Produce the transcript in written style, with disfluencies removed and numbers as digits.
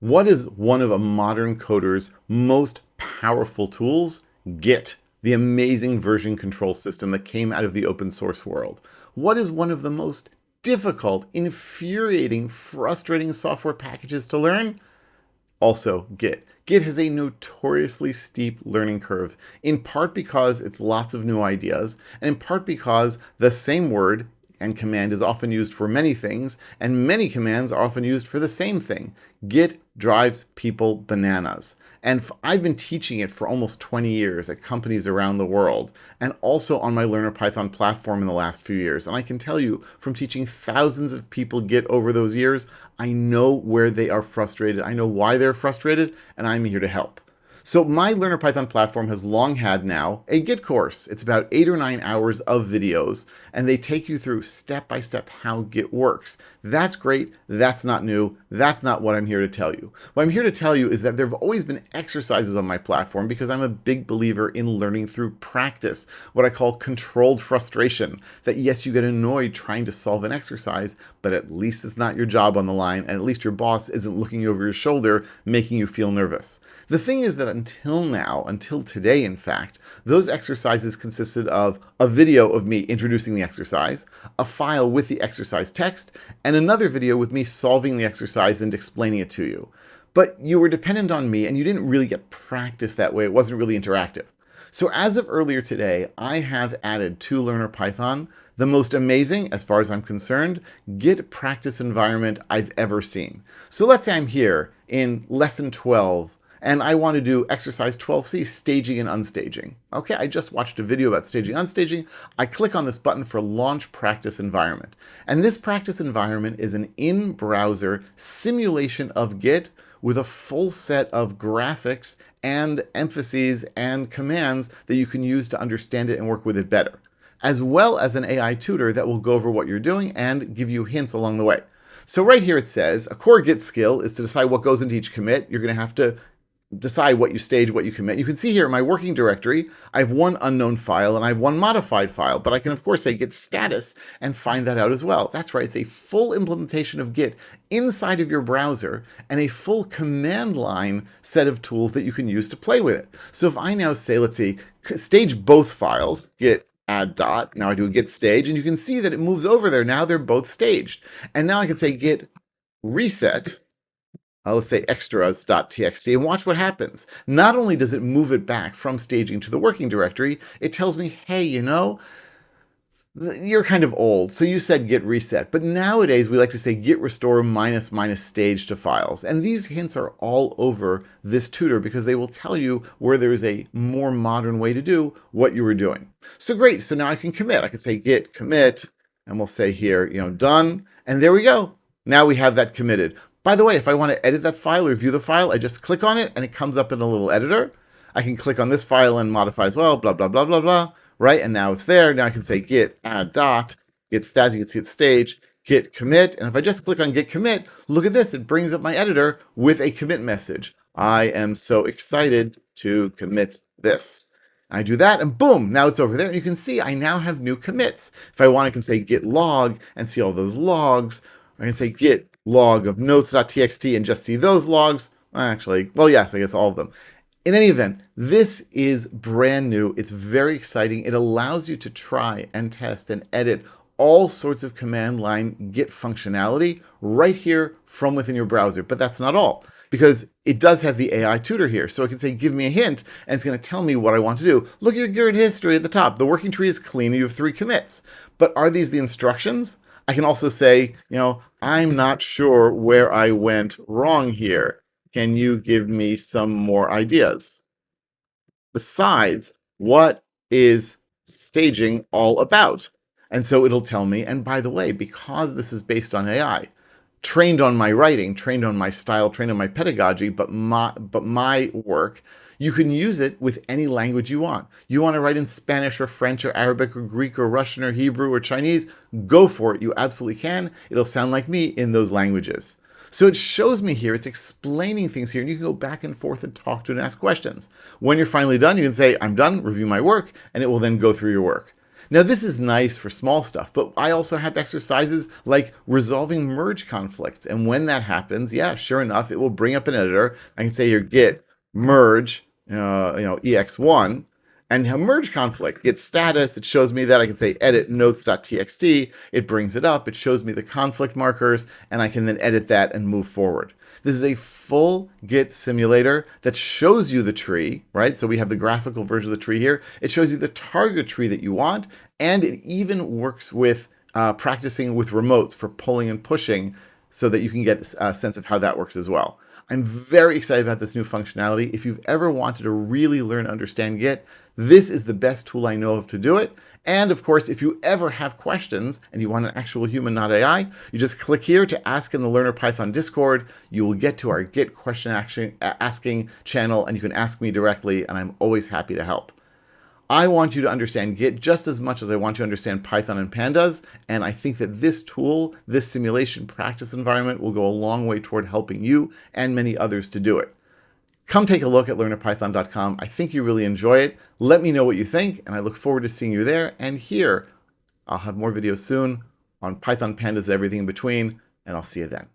What is one of a modern coder's most powerful tools? Git, the amazing version control system that came out of the open source world. What is one of the most difficult, infuriating, frustrating software packages to learn? Also, Git. Git has a notoriously steep learning curve, in part because it's lots of new ideas, and in part because the same word and command is often used for many things, and many commands are often used for the same thing. Git drives people bananas. And I've been teaching it for almost 20 years at companies around the world, and also on my Learner Python platform in the last few years. And I can tell you, from teaching thousands of people Git over those years, I know where they are frustrated. I know why they're frustrated, and I'm here to help. So my Learner Python platform has long had now a Git course. It's about 8 or 9 hours of videos, and they take you through step by step how Git works. That's great. That's not new. That's not what I'm here to tell you. What I'm here to tell you is that there have always been exercises on my platform because I'm a big believer in learning through practice, what I call controlled frustration. That yes, you get annoyed trying to solve an exercise, but at least it's not your job on the line, and at least your boss isn't looking over your shoulder making you feel nervous. The thing is that until now, until today in fact, those exercises consisted of a video of me introducing the exercise, a file with the exercise text, and another video with me solving the exercise and explaining it to you. But you were dependent on me and you didn't really get practice that way. It wasn't really interactive. So as of earlier today, I have added to Learner Python the most amazing, as far as I'm concerned, Git practice environment I've ever seen. So let's say I'm here in lesson 12 and I want to do exercise 12C, staging and unstaging. Okay, I just watched a video about staging and unstaging. I click on this button for launch practice environment. And this practice environment is an in-browser simulation of Git with a full set of graphics and emphases and commands that you can use to understand it and work with it better, as well as an AI tutor that will go over what you're doing and give you hints along the way. So right here it says, a core Git skill is to decide what goes into each commit. You're going to have to decide what you stage, what you commit. You can see here in my working directory, I have one unknown file and I have one modified file, but I can of course say git status and find that out as well. That's right, it's a full implementation of Git inside of your browser and a full command line set of tools that you can use to play with it. So if I now say, let's see, stage both files, git add dot, now I do a git stage, and you can see that it moves over there. Now they're both staged. And now I can say git reset, let's say extras.txt, and watch what happens. Not only does it move it back from staging to the working directory, it tells me, hey, you know, you're kind of old, so you said git reset. But nowadays, we like to say git restore minus stage to files. And these hints are all over this tutor because they will tell you where there is a more modern way to do what you were doing. So great, so now I can commit. I can say git commit, and we'll say here, you know, done. And there we go. Now we have that committed. By the way, if I want to edit that file or view the file, I just click on it and it comes up in a little editor. I can click on this file and modify as well, blah, blah, blah, blah, blah, right? And now it's there. Now I can say git add dot, git status, git stage, git commit. And if I just click on git commit, look at this. It brings up my editor with a commit message. I am so excited to commit this. I do that and boom, now it's over there. And you can see I now have new commits. If I want, I can say git log and see all those logs. I can say git log of notes.txt and just see those logs. Actually, well, yes, I guess all of them. In any event, this is brand new. It's very exciting. It allows you to try and test and edit all sorts of command line Git functionality right here from within your browser. But that's not all, because it does have the AI tutor here. So I can say, give me a hint, and it's going to tell me what I want to do. Look at your Git history at the top. The working tree is clean. You have 3 commits. But are these the instructions? I can also say, you know, I'm not sure where I went wrong here. Can you give me some more ideas? Besides, what is staging all about? And so it'll tell me, and by the way, because this is based on AI, trained on my writing, trained on my style, trained on my pedagogy, but my work, you can use it with any language you want. You want to write in Spanish or French or Arabic or Greek or Russian or Hebrew or Chinese, go for it. You absolutely can. It'll sound like me in those languages. So it shows me here, it's explaining things here, and you can go back and forth and talk to it and ask questions. When you're finally done, you can say, I'm done, review my work, and it will then go through your work. Now, this is nice for small stuff, but I also have exercises like resolving merge conflicts. And when that happens, yeah, sure enough, it will bring up an editor. I can say here git merge, ex1, and have merge conflict, git status. It shows me that. I can say edit notes.txt. It brings it up. It shows me the conflict markers, and I can then edit that and move forward. This is a full Git simulator that shows you the tree, right? So we have the graphical version of the tree here. It shows you the target tree that you want, and it even works with practicing with remotes for pulling and pushing so that you can get a sense of how that works as well. I'm very excited about this new functionality. If you've ever wanted to really learn to understand Git, this is the best tool I know of to do it. And of course, if you ever have questions and you want an actual human, not AI, you just click here to ask in the Learner Python Discord. You will get to our Git question asking channel, and you can ask me directly, and I'm always happy to help. I want you to understand Git just as much as I want you to understand Python and Pandas, and I think that this tool, this simulation practice environment, will go a long way toward helping you and many others to do it. Come take a look at learnerpython.com. I think you really enjoy it. Let me know what you think, and I look forward to seeing you there and here. I'll have more videos soon on Python, Pandas, everything in between, and I'll see you then.